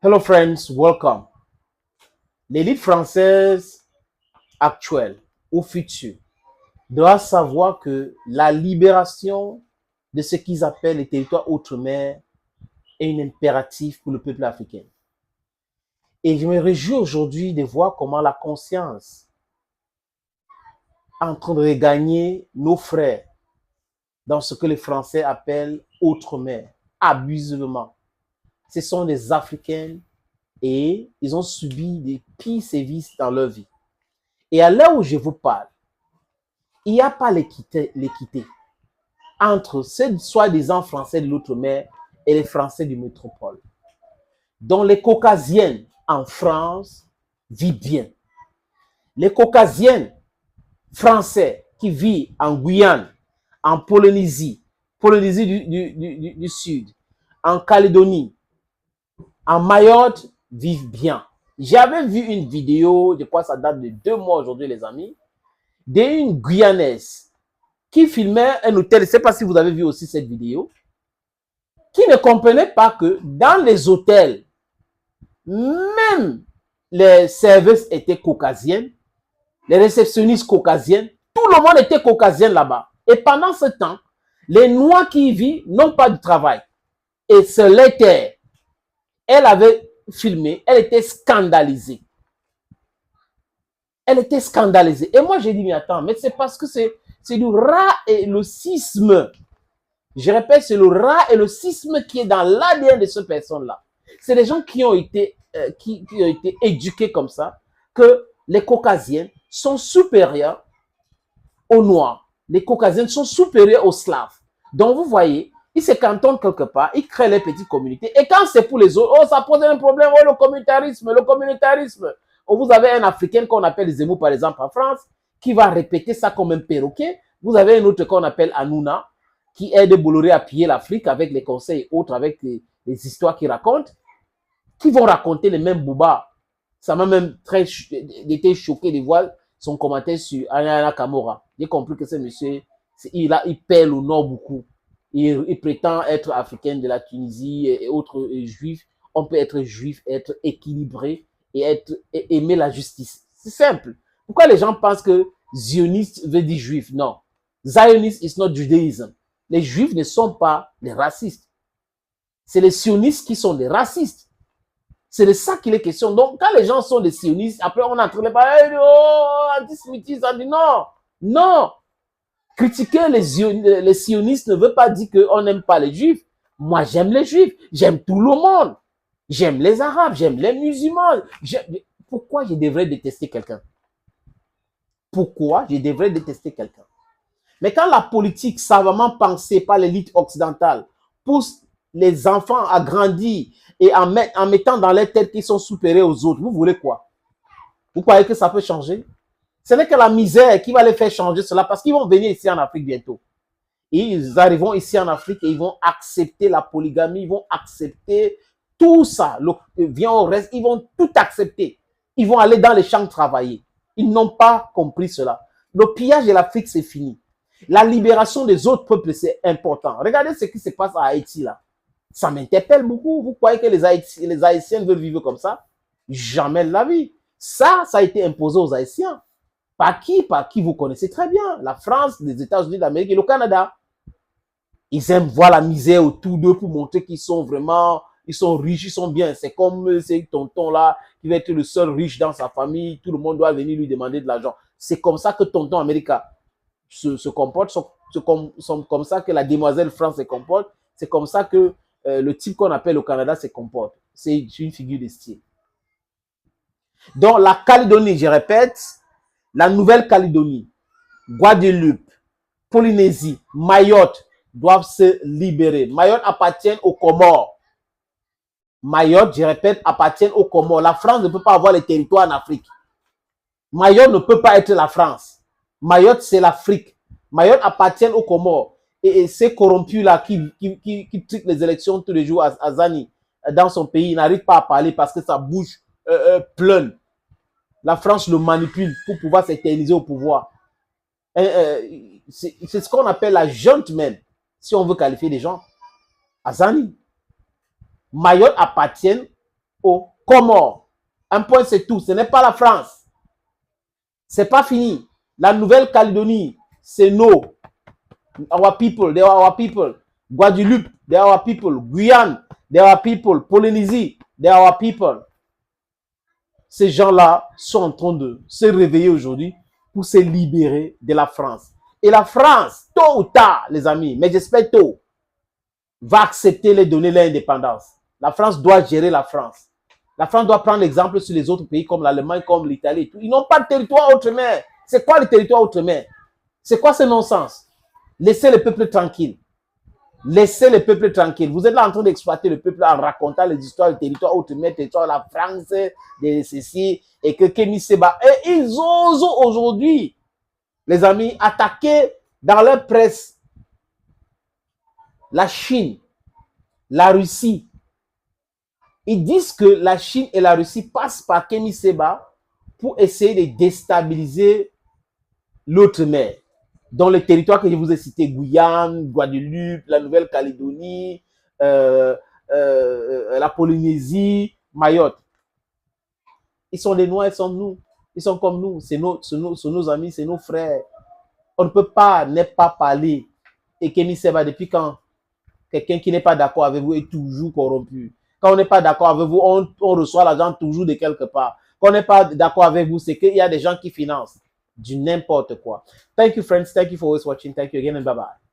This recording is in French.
Hello friends, welcome. L'élite française actuelle ou future doit savoir que la libération de ce qu'ils appellent les territoires outre-mer est un impératif pour le peuple africain. Et je me réjouis aujourd'hui de voir comment la conscience est en train de regagner nos frères dans ce que les Français appellent outre-mer, abusivement. Ce sont des Africains et ils ont subi des pires sévices dans leur vie. Et à l'heure où je vous parle, il n'y a pas l'équité entre ces soi-disant Français de l'outre-mer et les Français du métropole. Donc les Caucasiennes en France vivent bien. Les Caucasiennes français qui vivent en Guyane, en Polynésie du Sud, en Calédonie, en Mayotte, vivent bien. J'avais vu une vidéo, je crois que ça date de 2 mois aujourd'hui, les amis, d'une Guyanaise qui filmait un hôtel. Je ne sais pas si vous avez vu aussi cette vidéo, qui ne comprenait pas que dans les hôtels, même les serveuses étaient caucasiennes, les réceptionnistes caucasiennes, tout le monde était caucasien là-bas. Et pendant ce temps, les Noirs qui y vivent n'ont pas de travail. Et ce l'était. Elle avait filmé, elle était scandalisée. Elle était scandalisée. Et moi, j'ai dit, mais attends, mais c'est parce que c'est du rat et le cisme. Je répète, c'est le rat et le cisme qui est dans l'ADN de ces personnes-là. C'est des gens qui ont été éduqués comme ça, que les Caucasiens sont supérieurs aux Noirs. Les Caucasiens sont supérieurs aux Slaves. Donc, vous voyez, ils se cantonnent quelque part, ils créent les petites communautés. Et quand c'est pour les autres, oh, ça pose un problème, oh, le communautarisme, le communautarisme. Oh, vous avez un Africain qu'on appelle Zemmour, par exemple, en France, qui va répéter ça comme un perroquet. Vous avez un autre qu'on appelle Hanouna, qui aide Bolloré à piller l'Afrique avec les conseils et autres, avec les histoires qu'il raconte, qui vont raconter les mêmes boubas. Ça m'a même été choqué de voir son commentaire sur Ayana Kamora. J'ai compris que ce monsieur, il pèle au nord beaucoup. Il prétend être africain de la Tunisie et autres juifs. On peut être juif, être équilibré et aimer la justice. C'est simple. Pourquoi les gens pensent que zioniste veut dire juif? Non. Zionist is not Judaism. Les juifs ne sont pas des racistes. C'est les sionistes qui sont des racistes. C'est de ça qu'il est question. Donc, quand les gens sont des sionistes, après on est en train de parler, oh, antisémitisme, on dit non, non. Critiquer les sionistes ne veut pas dire qu'on n'aime pas les juifs. Moi, j'aime les juifs, j'aime tout le monde. J'aime les arabes, j'aime les musulmans. Pourquoi je devrais détester quelqu'un? Pourquoi je devrais détester quelqu'un? Mais quand la politique savamment pensée par l'élite occidentale pousse les enfants à grandir et en mettant dans leur tête qu'ils sont supérieurs aux autres, vous voulez quoi? Vous croyez que ça peut changer? Ce n'est que la misère qui va les faire changer cela parce qu'ils vont venir ici en Afrique bientôt. Et ils arriveront ici en Afrique et ils vont accepter la polygamie, ils vont accepter tout ça. Vient au reste, ils vont tout accepter. Ils vont aller dans les champs travailler. Ils n'ont pas compris cela. Le pillage de l'Afrique, c'est fini. La libération des autres peuples, c'est important. Regardez ce qui se passe à Haïti là. Ça m'interpelle beaucoup. Vous croyez que les Haïtiens veulent vivre comme ça? Jamais de la vie. Ça a été imposé aux Haïtiens. Par qui vous connaissez très bien. La France, les États-Unis d'Amérique et le Canada. Ils aiment voir la misère autour d'eux pour montrer qu'ils sont vraiment, ils sont riches, ils sont bien. C'est comme ces tontons-là qui va être le seul riche dans sa famille. Tout le monde doit venir lui demander de l'argent. C'est comme ça que tonton Américain se comporte. C'est comme ça que la demoiselle France se comporte. C'est comme ça que le type qu'on appelle au Canada se comporte. C'est une figure de style. Donc, la Calédonie, je répète, la Nouvelle-Calédonie, Guadeloupe, Polynésie, Mayotte doivent se libérer. Mayotte appartient aux Comores. Mayotte, je répète, appartient aux Comores. La France ne peut pas avoir les territoires en Afrique. Mayotte ne peut pas être la France. Mayotte, c'est l'Afrique. Mayotte appartient aux Comores. Et ces corrompus-là qui triquent les élections tous les jours à Zani, dans son pays, ils n'arrivent pas à parler parce que sa bouche pleine. La France le manipule pour pouvoir s'éterniser au pouvoir. C'est ce qu'on appelle la junte même, si on veut qualifier les gens. À Zani. Mayotte appartient aux Comores. Un point, c'est tout. Ce n'est pas la France. C'est pas fini. La Nouvelle-Calédonie, c'est nous. Our people, they are our people. Guadeloupe, they are our people. Guyane, they are our people. Polynésie, they are our people. Ces gens-là sont en train de se réveiller aujourd'hui pour se libérer de la France. Et la France, tôt ou tard, les amis, mais j'espère tôt, va accepter les donner l'indépendance. La France doit gérer la France. La France doit prendre l'exemple sur les autres pays comme l'Allemagne, comme l'Italie. Ils n'ont pas de territoire outre-mer. C'est quoi le territoire outre-mer? C'est quoi ce non-sens? Laissez le peuple tranquille. Laissez le peuple tranquille. Vous êtes là en train d'exploiter le peuple en racontant les histoires du territoire outre-mer, territoire de la France, de ceci, et que Kémy Séba. Et ils osent aujourd'hui, les amis, attaquer dans leur presse la Chine, la Russie. Ils disent que la Chine et la Russie passent par Kémy Séba pour essayer de déstabiliser l'outre-mer. Dans les territoires que je vous ai cités, Guyane, Guadeloupe, la Nouvelle-Calédonie, la Polynésie, Mayotte. Ils sont des Noirs, ils sont nous. Ils sont comme nous. C'est nos amis, c'est nos frères. On ne peut pas ne pas parler. Et Kémy Séba, depuis quand quelqu'un qui n'est pas d'accord avec vous est toujours corrompu? Quand on n'est pas d'accord avec vous, on reçoit l'argent toujours de quelque part. Quand on n'est pas d'accord avec vous, c'est qu'il y a des gens qui financent du n'importe quoi. Thank you, friends. Thank you for always watching. Thank you again and bye-bye.